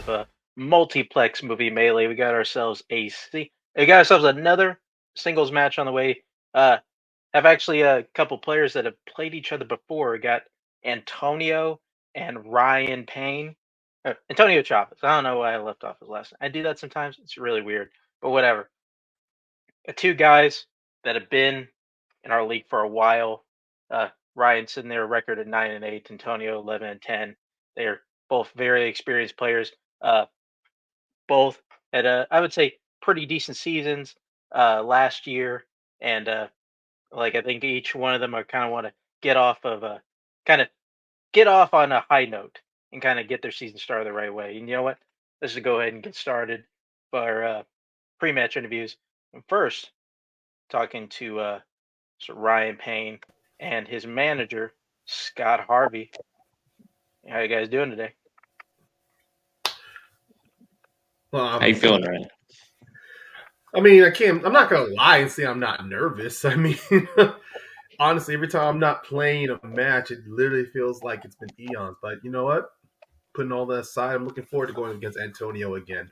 of Multiplex movie Melee. We got ourselves another singles match on the way. Have actually a couple players that have played each other before. We got Antonio and Ryan Payne. Antonio Chavez. I don't know why I left off his last name. I do that sometimes. It's really weird, but whatever. Two guys that have been in our league for a while. Ryan sitting there, record at 9-8. Antonio 11-10. They're both very experienced players. Both had I would say pretty decent seasons last year, and like I think each one of them are kind of want to get off of kind of get off on a high note and kind of get their season started the right way. And you know what? Let's just go ahead and get started for pre-match interviews. And first, talking to so Ryan Payne and his manager Scott Harvey. How you guys doing today? Well, How you feeling, Ryan? I mean, I'm not gonna lie and say I'm not nervous. I mean, honestly, every time I'm not playing a match, it literally feels like it's been eons. But you know what? Putting all that aside, I'm looking forward to going against Antonio again.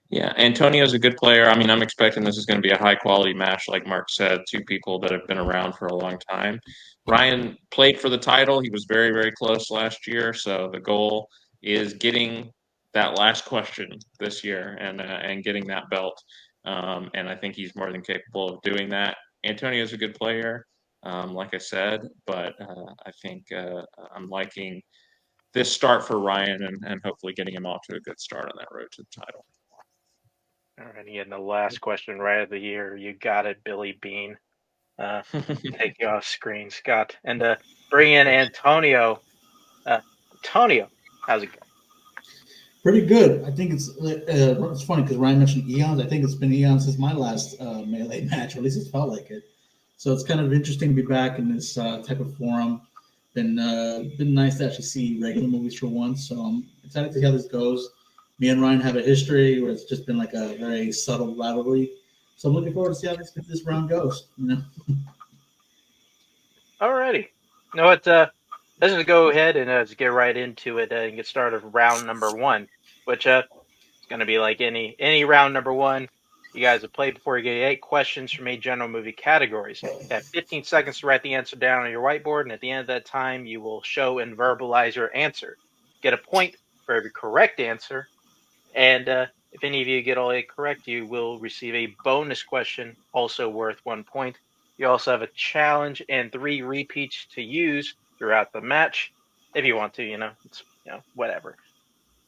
Yeah, Antonio's a good player. I mean, I'm expecting this is going to be a high-quality match, like Mark said, two people that have been around for a long time. Ryan played for the title. He was very, very close last year, so the goal is getting that last question this year and getting that belt. And I think he's more than capable of doing that. Antonio's a good player, like I said, but I think I'm liking this start for Ryan and hopefully getting him off to a good start on that road to the title. Alrighty, and the last question right of the year. You got it, Billy Bean. Take you off screen, Scott, and bring in Antonio. Antonio, how's it going? Pretty good. I think it's funny because Ryan mentioned eons. I think it's been eons since my last melee match, or at least it felt like it. So it's kind of interesting to be back in this type of forum. Been nice to actually see regular movies for once. So I'm excited to see how this goes. Me and Ryan have a history where it's just been like a very subtle rivalry. So I'm looking forward to see how this round goes. You know. Alrighty. You know what? Let's just go ahead and just get right into it and get started with round number one, which it's going to be like any round number one. You guys have played before. You get 8 questions from 8 general movie categories. You have 15 seconds to write the answer down on your whiteboard, and at the end of that time, you will show and verbalize your answer. Get a point for every correct answer, and if any of you get all 8 correct, you will receive a bonus question, also worth 1 point. You also have a challenge and 3 repeats to use throughout the match, if you want to. It's whatever.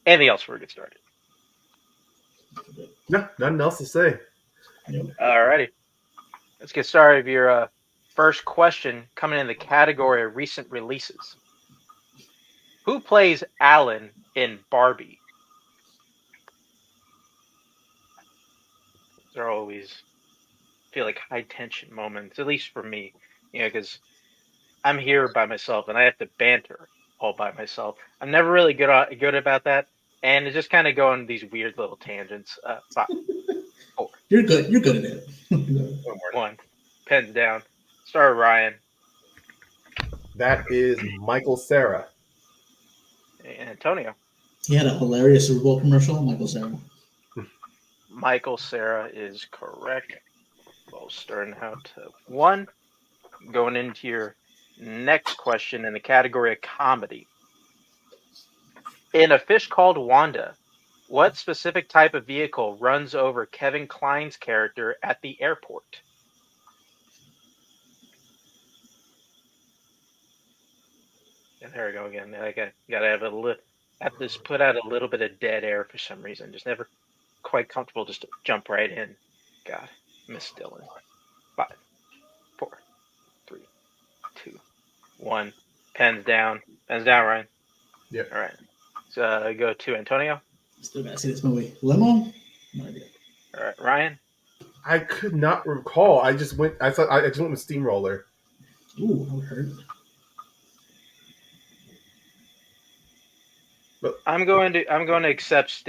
Anything else before we get started? No, nothing else to say. Alrighty. Let's get started with your first question coming in the category of recent releases. Who plays Alan in Barbie? They're always feel like high tension moments, at least for me, because I'm here by myself and I have to banter all by myself. I'm never really good about that, and it just kind of go on these weird little tangents. 5, 4. You're good. You're good at it. 1. Pens down. Start with Ryan. That is Michael Cera. And Antonio. He had a hilarious Super Bowl commercial, Michael Cera. Michael Cera is correct. We'll start out to 1. Going into your next question in the category of comedy. In A Fish Called Wanda, what specific type of vehicle runs over Kevin Kline's character at the airport? And there we go again. I gotta have this put out a little bit of dead air for some reason. Just never quite comfortable just to jump right in. God, Miss Dillon. 5, 4, 3, 2, 1. Pens down. Pens down, Ryan. Yeah. All right. So go to Antonio. Still gotta see this movie. Limo? No idea. All right, Ryan. I could not recall. I just went with Steamroller. Ooh, I heard. But I'm going to accept.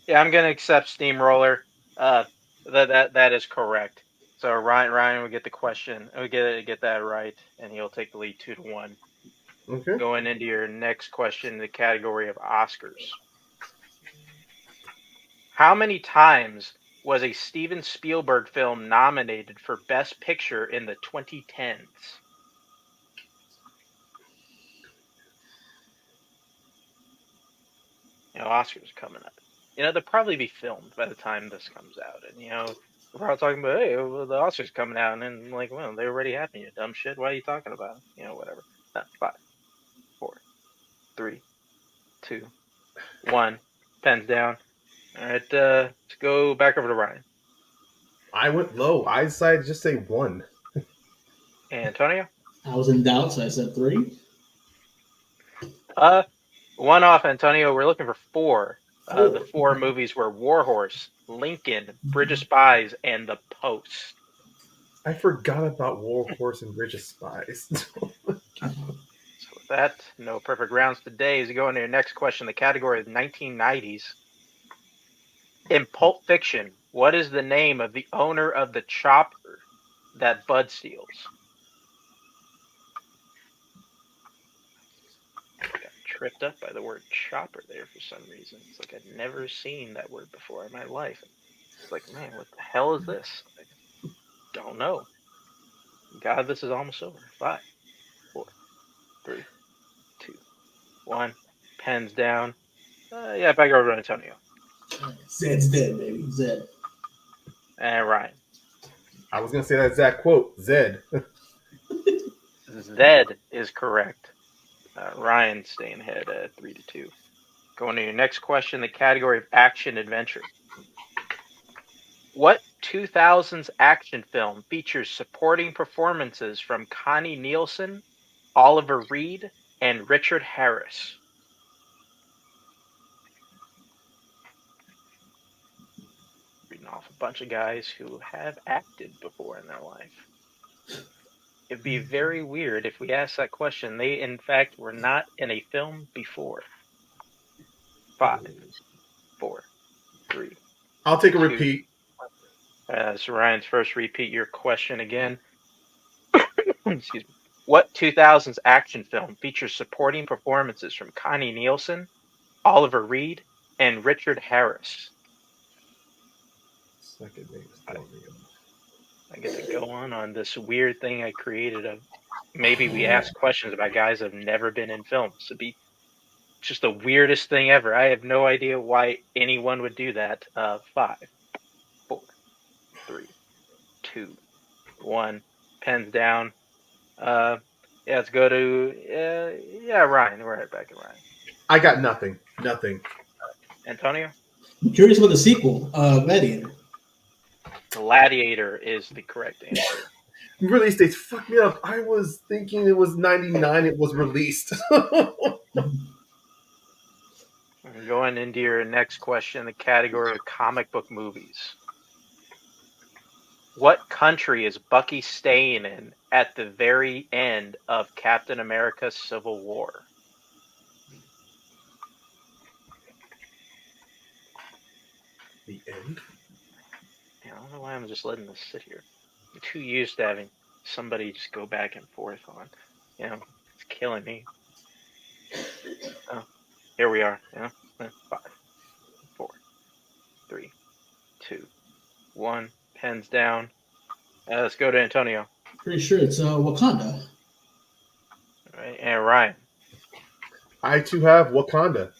I'm going to accept Steamroller. That is correct. So Ryan will get the question. We get that right, and he'll take the lead 2-1. Okay. Going into your next question, the category of Oscars. How many times was a Steven Spielberg film nominated for Best Picture in the 2010s? Oscars coming up. They'll probably be filmed by the time this comes out. And, we're all talking about, hey, well, the Oscars coming out. And then, like, well, they already happened, you dumb shit. Why are you talking about it? Whatever. 5, 4, 3, 2, 1. Pens down. All right, let's go back over to Ryan. I went low. I decided to just say 1. Antonio? I was in doubt, so I said 3. 1 off, Antonio. We're looking for 4. Four. The 4 movies were Warhorse, Lincoln, Bridge of Spies, and The Post. I forgot about Warhorse and Bridge of Spies. So with that, no perfect rounds today. As we go into your next question, the category of 1990s. In Pulp Fiction, what is the name of the owner of the chopper that Bud steals? Got tripped up by the word chopper there for some reason. It's like I'd never seen that word before in my life. It's like, man, what the hell is this? I don't know. God, this is almost over. 5, 4, 3, 2, 1. Pens down. Back over to Antonio. Zed's dead, baby. Zed. And Ryan. I was going to say that exact quote. Zed. Zed is correct. Ryan staying ahead at 3-2. Going to your next question, the category of action adventure. What 2000s action film features supporting performances from Connie Nielsen, Oliver Reed, and Richard Harris? Reading off a bunch of guys who have acted before in their life. It'd be very weird if we asked that question. They, in fact, were not in a film before. 5, 4, 3. I'll take a 2. repeat. So Ryan's first repeat your question again. Excuse me. What 2000s action film features supporting performances from Connie Nielsen, Oliver Reed, and Richard Harris? Second name is I get to go on this weird thing I created of maybe we ask questions about guys that have never been in films. It'd be just the weirdest thing ever. I have no idea why anyone would do that. 5, 4, 3, 2, 1. Pens down. Let's go to Ryan. We're right back at Ryan. I got nothing. Nothing. Antonio? I'm curious about the sequel, Gladiator. Gladiator is the correct answer. Release dates fucked me up. I was thinking it was 99 it was released. Going into your next question, the category of comic book movies. What country is Bucky staying in at the very end of Captain America: Civil War? The end? I don't know why I'm just letting this sit here. I'm too used to having somebody just go back and forth on. It's killing me. Oh, here we are. 5, 4, 3, 2, 1. Pens down. Let's go to Antonio. Pretty sure it's Wakanda. All right, and Ryan. I too have Wakanda.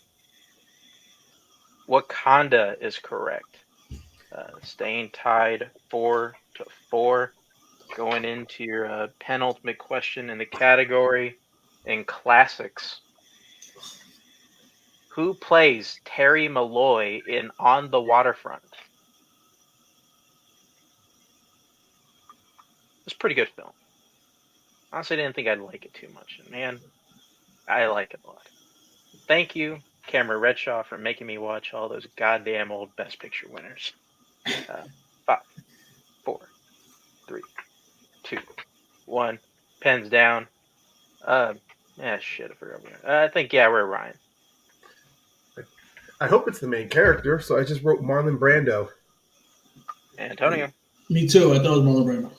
Wakanda is correct. Staying tied 4-4. Going into your penultimate question in the category in classics. Who plays Terry Malloy in On the Waterfront? It's a pretty good film. Honestly, I didn't think I'd like it too much. Man, I like it a lot. Thank you, Cameron Redshaw, for making me watch all those goddamn old Best Picture winners. 5, 4, 3, 2, 1. Pens down. Shit, I forgot. I think, we're Ryan. I hope it's the main character, so I just wrote Marlon Brando. Antonio. Me too. I thought it was Marlon Brando.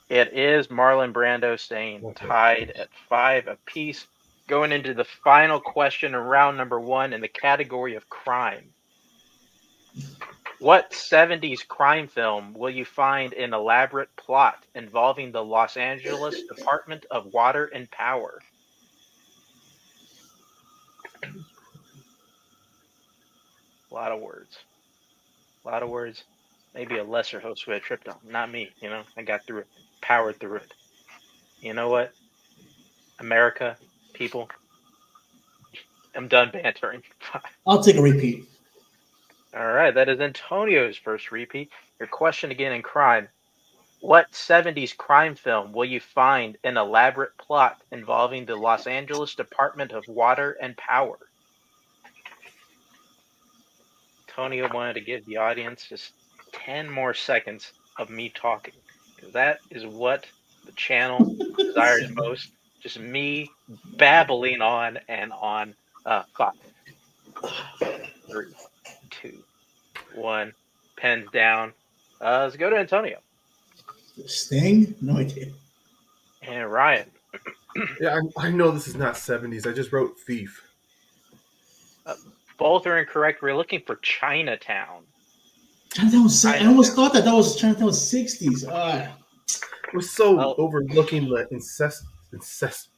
It is Marlon Brando, staying tied at 5 apiece. Going into the final question of round number 1 in the category of crime. What 70s crime film will you find an elaborate plot involving the Los Angeles Department of Water and Power? A lot of words. A lot of words. Maybe a lesser host would have tripped on. Not me, I got through it. Powered through it. You know what? America, people, I'm done bantering. I'll take a repeat. All right, that is Antonio's first repeat. Your question again in crime. What 70s crime film will you find an elaborate plot involving the Los Angeles Department of Water and Power? Antonio wanted to give the audience just 10 more seconds of me talking, because that is what the channel desires most. Just me babbling on and on. 5, 3, 2, 1. Pens down. Let's go to Antonio. Sting? No idea. And Ryan. Yeah, I know this is not 70s. I just wrote Thief. Both are incorrect. We're looking for Chinatown. Chinatown was. I almost thought that was Chinatown was 60s. We're so overlooking the incest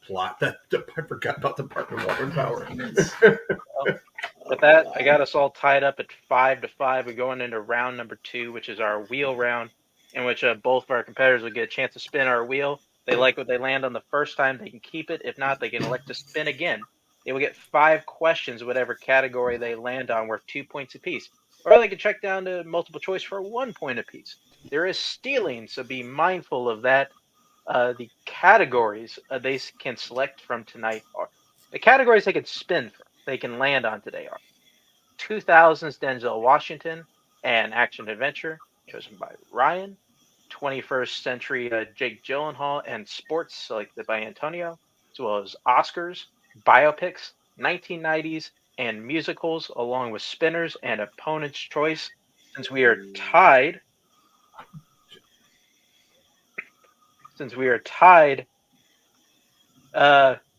plot that I forgot about Department of Water and Power. With that, I got us all tied up at 5-5. We're going into round number 2, which is our wheel round, in which both of our competitors will get a chance to spin our wheel. They like what they land on the first time, they can keep it. If not, they can elect to spin again. They will get 5 questions, whatever category they land on, worth 2 points apiece. Or they can check down to multiple choice for 1 point apiece. There is stealing, so be mindful of that. The categories they can select from tonight are the categories they can spin from. They can land on today are 2000s Denzel Washington and action adventure, chosen by Ryan. 21st century Jake Gyllenhaal and sports, selected by Antonio, as well as Oscars, biopics, 1990s, and musicals, along with spinners and opponent's choice. Since we are tied,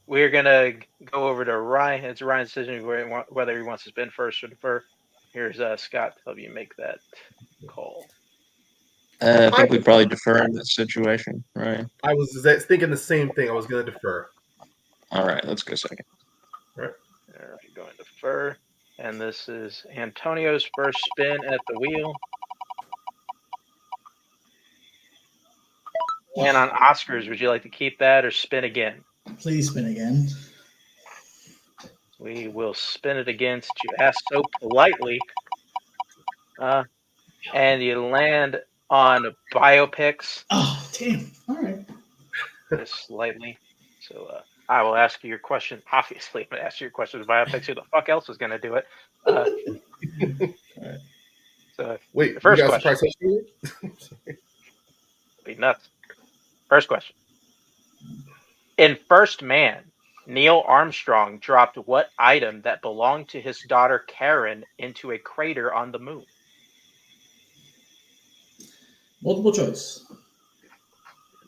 we're gonna go over to Ryan. It's Ryan's decision whether he wants to spin first or defer. Here's Scott to help you make that call. I think we probably defer in this situation, right? I was thinking the same thing. I was going to defer. All right, let's go second. All right. All right, going to defer. And this is Antonio's first spin at the wheel. And on Oscars, would you like to keep that or spin again? Please spin again. We will spin it again since you asked so politely. And you land on biopics. Oh, damn. All right. Just slightly. So I will ask you your question. Obviously, I'm going to ask you your question of biopics. Who the fuck else is going to do it? All right. So wait, the first you got question. Be nuts. First question. In First Man, Neil Armstrong dropped what item that belonged to his daughter Karen into a crater on the moon? Multiple choice.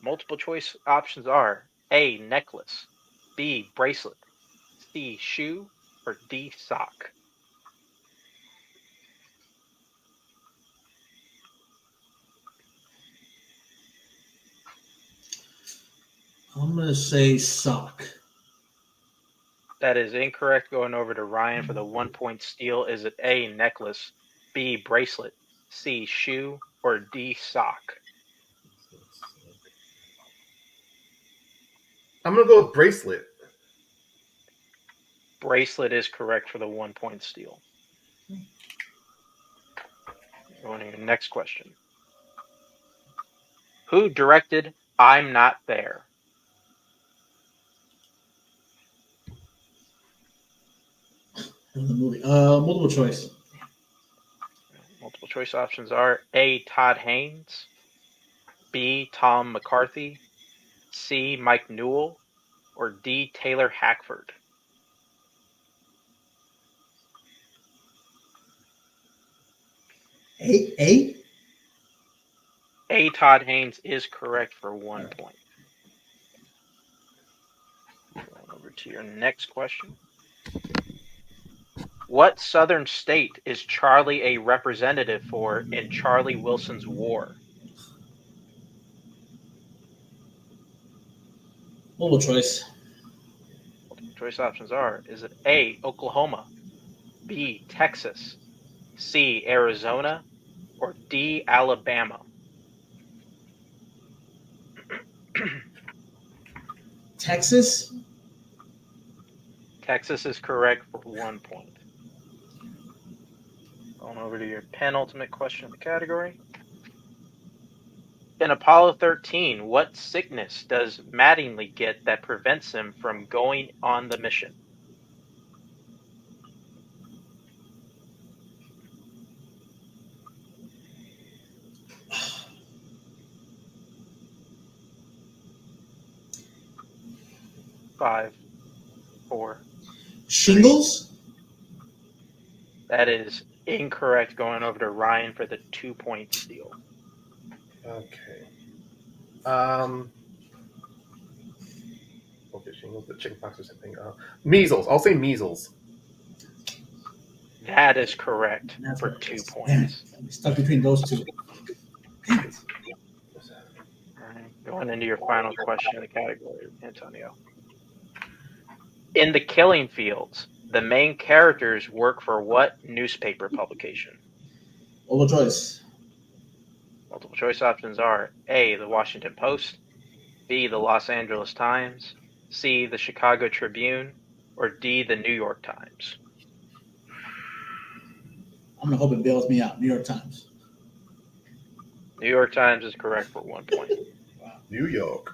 Multiple choice options are A, necklace, B, bracelet, C, shoe, or D, sock. I'm going to say sock. That is incorrect. Going over to Ryan for the 1 point steal. Is it A, necklace, B, bracelet, C, shoe, or D, sock? I'm going to go with bracelet. Bracelet is correct for the 1 point steal. Going to your next question. Who directed I'm Not There? In the movie. Multiple choice. Multiple choice options are A, Todd Haynes, B, Tom McCarthy, C, Mike Newell, or D, Taylor Hackford. A? A, Todd Haynes is correct for 1 point. Going over to your next question. What southern state is Charlie a representative for in Charlie Wilson's War? Multiple choice. Multiple choice options are: is it A, Oklahoma, B, Texas, C, Arizona, or D, Alabama? Texas. Texas is correct for 1 point. Going over to your penultimate question of the category. In Apollo 13, what sickness does Mattingly get that prevents him from going on the mission? Five, four. Shingles. That is incorrect. Going over to Ryan for the 2-point steal. Okay. Okay, shingles, the chickenpox or something. Measles. I'll say measles. That is correct That's for what it 2 is. points. Damn it. I'm stuck between those two. Damn it. All right, going into your final question of the category, Antonio. In The Killing Fields, the main characters work for what newspaper publication? Multiple choice. Multiple choice options are A, the Washington Post, B, the Los Angeles Times, C, the Chicago Tribune, or D, the New York Times. I'm gonna hope it bails me out. New York Times. New York Times is correct for 1 point. New York.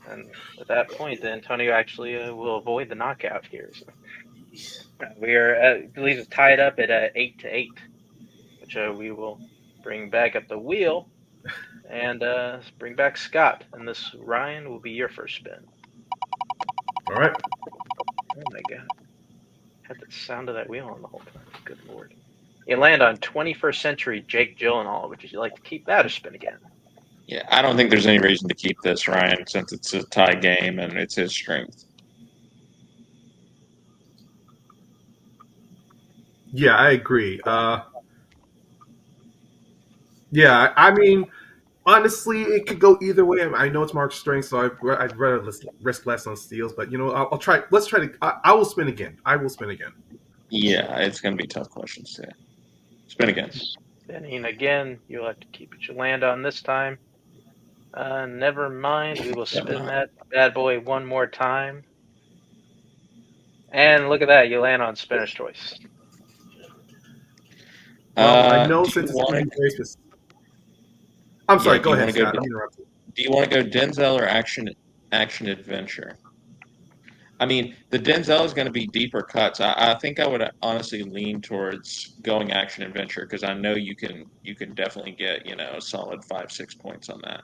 And at that point, Antonio actually will avoid the knockout here. So. We are, I believe, it's tied up at 8-8, which we will bring back up the wheel and bring back Scott. And this, Ryan, will be your first spin. All right. Oh my God. Had the sound of that wheel on the whole time. Good Lord. You land on 21st century Jake Gyllenhaal. Would you like to keep that or spin again? Yeah, I don't think there's any reason to keep this, Ryan, since it's a tie game and it's his strength. Yeah, I agree. Yeah, I mean, honestly, it could go either way. I know it's Mark's strength, so I'd rather risk less on steals. But I'll try. Let's try to. I will spin again. I will spin again. Yeah, it's going to be tough questions today. Spin again. Spinning again. You'll have to keep what you land on this time. Never mind. We will spin that bad boy one more time. And look at that. You land on spinner's choice. Well, I know Do since you it's going want to be very specific. I'm sorry. do Go you ahead, want to go? Scott. I'm interrupting. Do you want to go Denzel or action adventure? I mean, the Denzel is going to be deeper cuts. I think I would honestly lean towards going action adventure because I know you can definitely get a solid 5-6 points on that.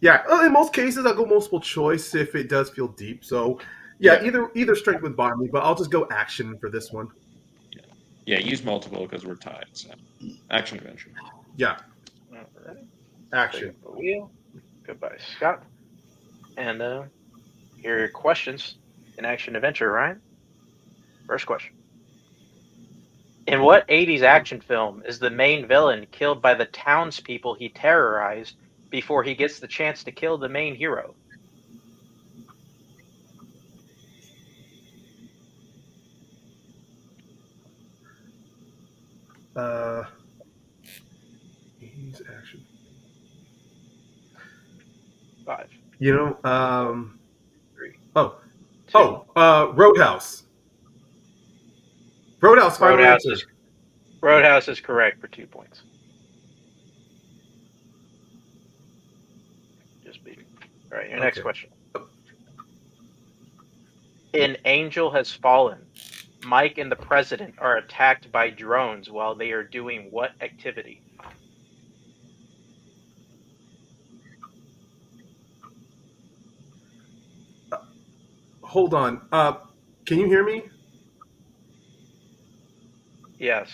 Yeah, in most cases, I'll go multiple choice if it does feel deep. So, yeah, either strength would bother me, but I'll just go action for this one. Yeah, use multiple because we're tied. So, action adventure. Yeah, All right. action. Take up the wheel. Goodbye, Scott. And here are your questions in action adventure, Ryan. First question. In what 80s action film is the main villain killed by the townspeople he terrorized before he gets the chance to kill the main hero? He's action. 5, 3, 2. Roadhouse. Roadhouse. Final answer. Roadhouse is correct for 2 points. Just be. All right, your next question. In Angel Has Fallen, Mike and the President are attacked by drones while they are doing what activity? Hold on. Can you hear me? Yes.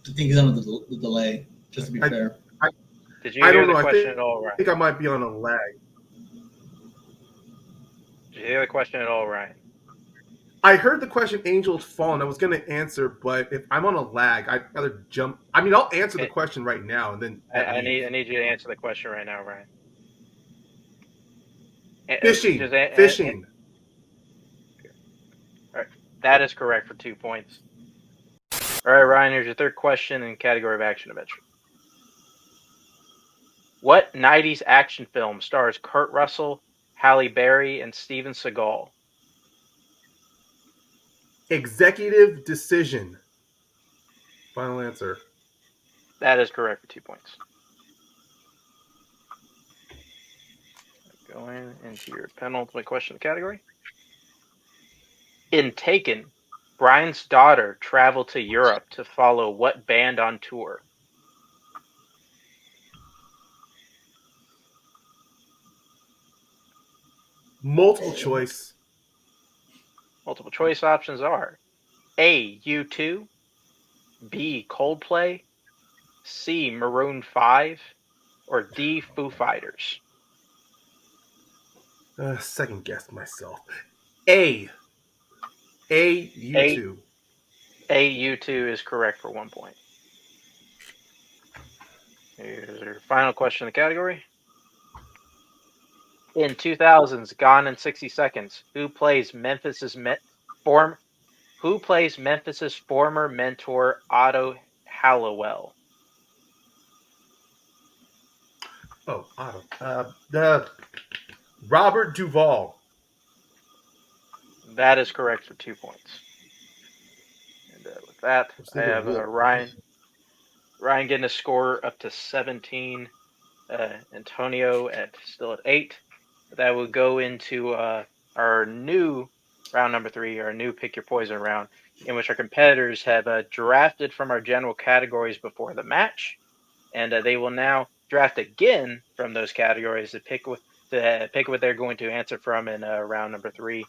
I think he's on the delay, just to be fair. Did you hear the question at all, I right? think I might be on a lag. Did you hear the question at all, Ryan? I heard the question Angel's Fallen. I was going to answer, but if I'm on a lag, I'd rather jump. I mean, I'll answer the question right now and then I leave. need you to answer the question right now, Ryan. Fishing. Just Fishing. all right. That is correct for 2 points. All right, Ryan, here's your third question in category of action adventure. What 90s action film stars Kurt Russell, Halle Berry, and Steven Seagal? Executive Decision. Final answer. That is correct for 2 points. Going into your penultimate question category. In Taken, Brian's daughter traveled to Europe to follow what band on tour? Multiple choice. Multiple choice options are A, U2, B, Coldplay, C, Maroon 5, or D, Foo Fighters? Second guess myself. A. U2. A, U2 is correct for 1 point. Here's your final question in the category. In 2000's Gone in 60 Seconds, who plays Memphis's former mentor Otto Hallowell? Oh, Otto. The Robert Duvall. That is correct for 2 points. And with that, I have Ryan getting a score up to 17. Antonio still at 8. That will go into our new round number 3, our new Pick Your Poison round, in which our competitors have drafted from our general categories before the match, and they will now draft again from those categories to pick what they're going to answer from in round number 3.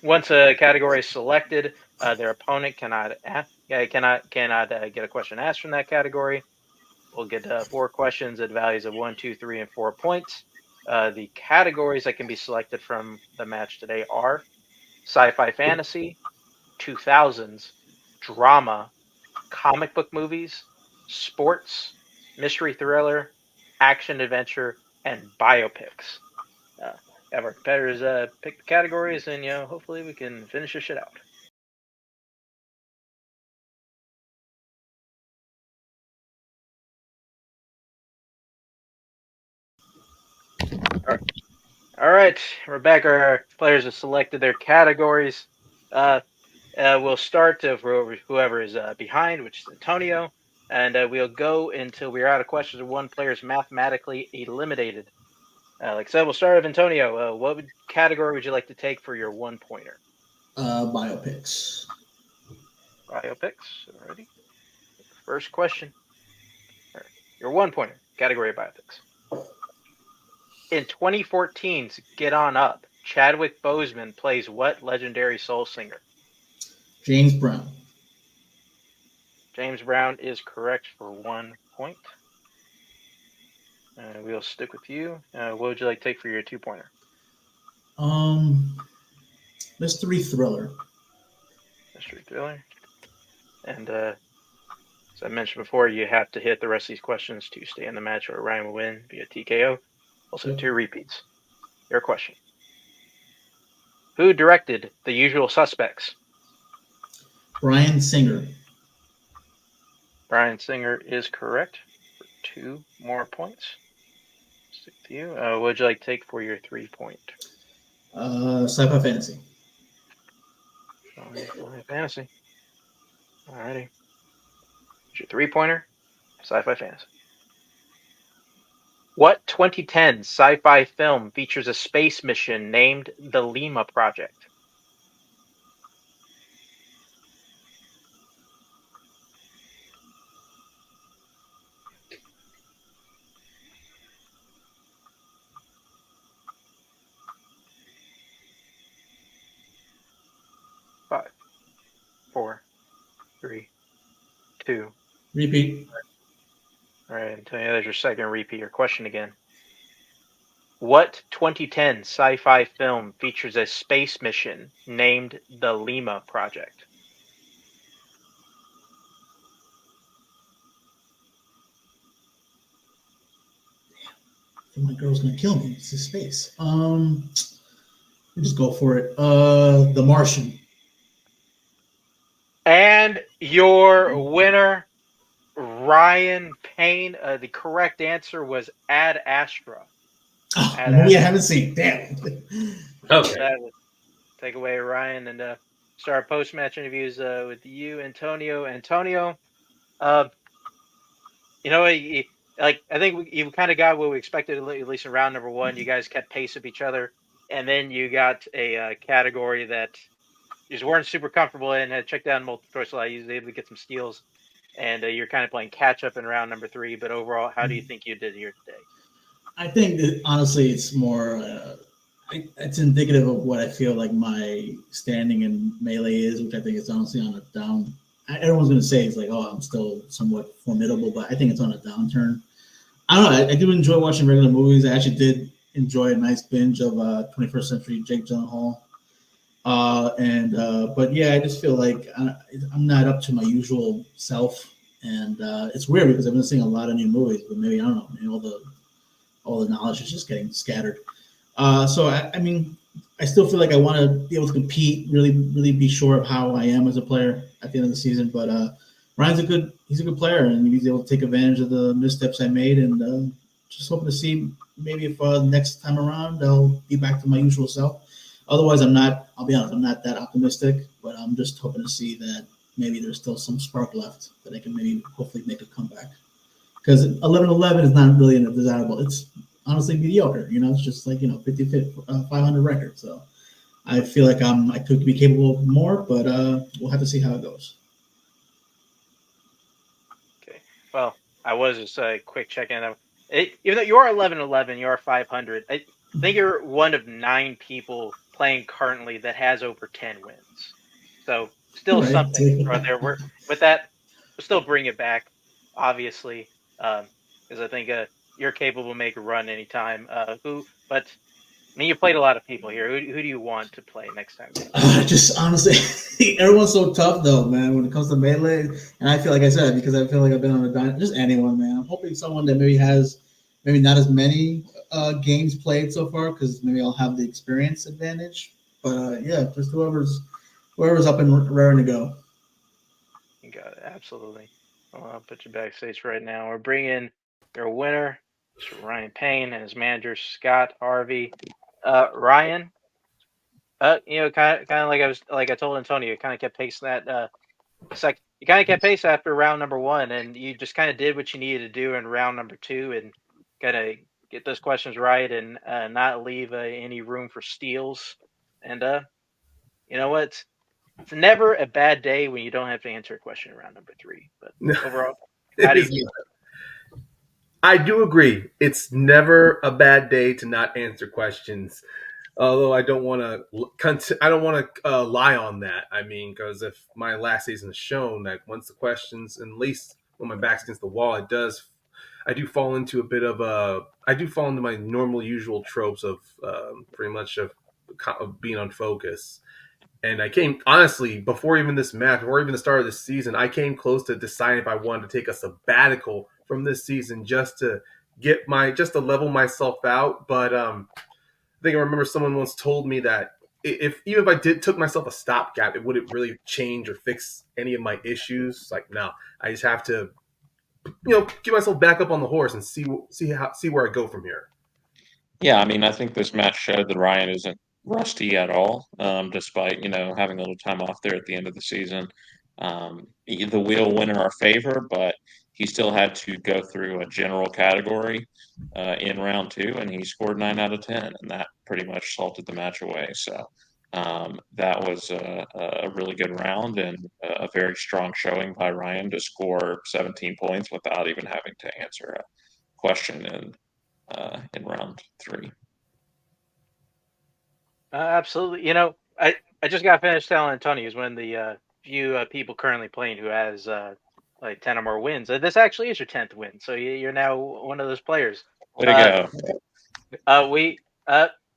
Once a category is selected, their opponent cannot get a question asked from that category. We'll get 4 questions at values of 1, 2, 3, and 4 points. The categories that can be selected from the match today are sci-fi fantasy, 2000s, drama, comic book movies, sports, mystery thriller, action adventure, and biopics. Have our competitors pick the categories, and hopefully we can finish this shit out. All right, we're back. Our players have selected their categories. We'll start whoever is behind, which is Antonio, and we'll go until we're out of questions and one player is mathematically eliminated. Like I said, we'll start with Antonio. What category would you like to take for your 1-pointer? Biopics. Biopics. Alrighty. First question. Your 1-pointer, category of biopics. In 2014's Get On Up, Chadwick Boseman plays what legendary soul singer? James Brown. James Brown is correct for 1 point. We'll stick with you. What would you like to take for your 2-pointer? Mystery thriller. Mystery thriller. And as I mentioned before, you have to hit the rest of these questions to stay in the match, or Ryan will win via TKO. Also, 2 repeats. Your question. Who directed The Usual Suspects? Bryan Singer. Bryan Singer is correct for 2 more points. Stick to you. What would you like to take for your 3-point? Sci-fi fantasy. Sci-fi fantasy. Alrighty. Your 3-pointer, sci-fi fantasy. What 2010 sci-fi film features a space mission named the Lima Project? Five, 4, 3, 2. Repeat. All right, Antonio, there's your second repeat. Your question again. What 2010 sci-fi film features a space mission named the Lima Project? I think my girl's gonna kill me. It's a space. We just go for it. The Martian. And your winner, Ryan Payne. The correct answer was Ad Astra. Oh, Ad the movie I Astra. haven't seen. Damn. Okay. That would take away Ryan and start post-match interviews with you, Antonio. Antonio, uh, you know, like I think you kind of got what we expected at least in round number one. You guys kept pace with each other, and then you got a category that you just weren't super comfortable in. Had checked down multiple choice. You was able to get some steals, and you're kind of playing catch up in round number three. But overall, how do you think you did here today? I think that honestly, it's more. It's indicative of what I feel like my standing in melee is, which I think is honestly on a down. Everyone's going to say it's like, oh, I'm still somewhat formidable, but I think it's on a downturn. I don't know. I do enjoy watching regular movies. I actually did enjoy a nice binge of 21st Century Jake Gyllenhaal. But yeah, I just feel like I'm not up to my usual self, and it's weird because I've been seeing a lot of new movies, but maybe I don't know, maybe all the knowledge is just getting scattered. I mean, I still feel like I want to be able to compete, really, really be sure of how I am as a player at the end of the season. But Ryan's he's a good player, and he's able to take advantage of the missteps I made, and just hoping to see maybe if next time around I'll be back to my usual self. Otherwise, I'm not. I'll be honest, I'm not that optimistic, but I'm just hoping to see that maybe there's still some spark left that I can maybe hopefully make a comeback. Because 11-11 is not really desirable. It's honestly mediocre. It's just like 50 500 record. So I feel like I could be capable of more, but we'll have to see how it goes. Okay. Well, I was just a quick check-in. Even though you're 11-11, you're 500. I think you're one of 9 people playing currently that has over 10 wins. So still Right. something right there. With that, we'll still bring it back, obviously, because I think you're capable of making a run anytime. But I mean, you played a lot of people here. Who do you want to play next time? Just honestly, everyone's so tough though, man. When it comes to melee, and I feel like I said because I feel like I've been on a dime. Just anyone, man. I'm hoping someone that maybe has not as many games played so far because maybe I'll have the experience advantage. But yeah, just whoever's up and raring to go. You got it. Absolutely. Well, I'll put you backstage right now. We're bringing your winner, Mr. Ryan Payne, and his manager, Scott Harvey. Ryan, kind of like I told Antonio, you kind of kept pacing that. You kind of kept pace after round number one, and you just kind of did what you needed to do in round number two, and kind of get those questions right, and not leave any room for steals. And you know what? It's never a bad day when you don't have to answer a question around number three. But overall, how do you feel? I do agree. It's never a bad day to not answer questions. Although I don't want to lie on that. I mean, because if my last season has shown that once the questions, and at least when my back's against the wall, I do fall into my normal usual tropes of pretty much of being unfocused. And I came honestly before even this match, before even the start of this season, I came close to deciding if I wanted to take a sabbatical from this season just to just to level myself out. But I think I remember someone once told me that even if I took myself a stopgap, it wouldn't really change or fix any of my issues. Like no, I just have to get myself back up on the horse and see where I go from here. Yeah, I mean, I think this match showed that Ryan isn't rusty at all, despite having a little time off there at the end of the season. The wheel went in our favor, but he still had to go through a general category in round two, and he scored 9 out of 10, and that pretty much salted the match away. So that was a really good round and a very strong showing by Ryan to score 17 points without even having to answer a question in round three. Absolutely. I just got finished telling Antonio he's one of the few people currently playing who has like 10 or more wins. This actually is your 10th win, so you're now one of those players. Way to go.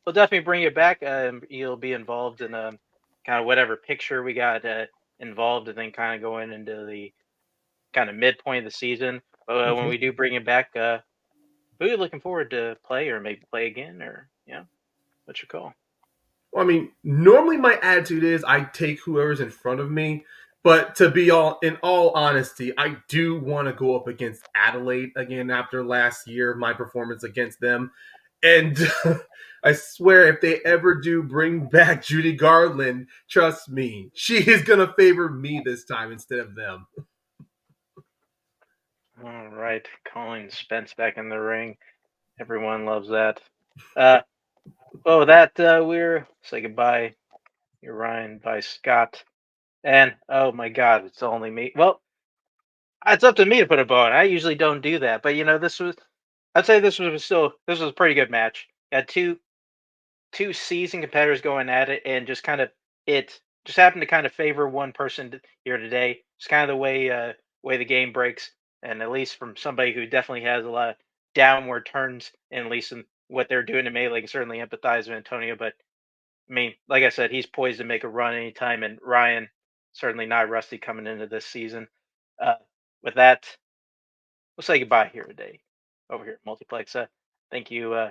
We'll definitely bring it back. You'll be involved in kind of whatever picture we got involved, and then kind of going into the kind of midpoint of the season. But when Okay. we do bring it back, who are you looking forward to play or maybe play again, or what's your call? Well, I mean, normally my attitude is I take whoever's in front of me, but to be in all honesty, I do want to go up against Adelaide again after last year, my performance against them. And I swear, if they ever do bring back Judy Garland, trust me, she is going to favor me this time instead of them. All right, calling Spence back in the ring. Everyone loves that. We're say goodbye. You're Ryan, bye Scott, and oh my God, it's only me. Well, it's up to me to put a bow on. I usually don't do that, but I'd say this was a pretty good match. Got two seasoned competitors going at it, and it just happened to kind of favor one person here today. It's kind of the way the game breaks, and at least from somebody who definitely has a lot of downward turns, and at least in what they're doing to Melee, can certainly empathize with Antonio. But I mean, like I said, he's poised to make a run anytime, and Ryan certainly not rusty coming into this season. Uh, with that, we'll say goodbye here today over here at Multiplex. Thank you,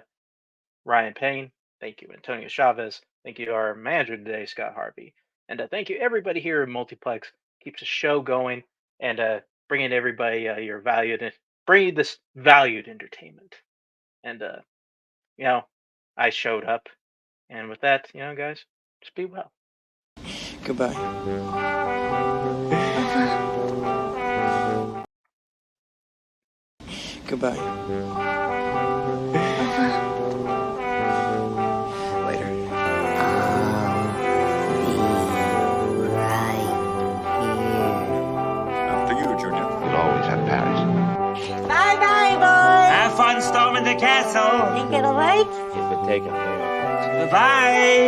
Ryan Payne. Thank you, Antonio Chavez. Thank you, our manager today, Scott Harvey. And thank you, everybody here at Multiplex. Keeps the show going and bringing everybody bringing this valued entertainment. And, I showed up. And with that, guys, just be well. Goodbye. Goodbye. Later. After you, Junior. You'll always have Paris. Bye-bye, boys. Have fun storming the castle. Think it'll wait? If it take a minute. Bye-bye.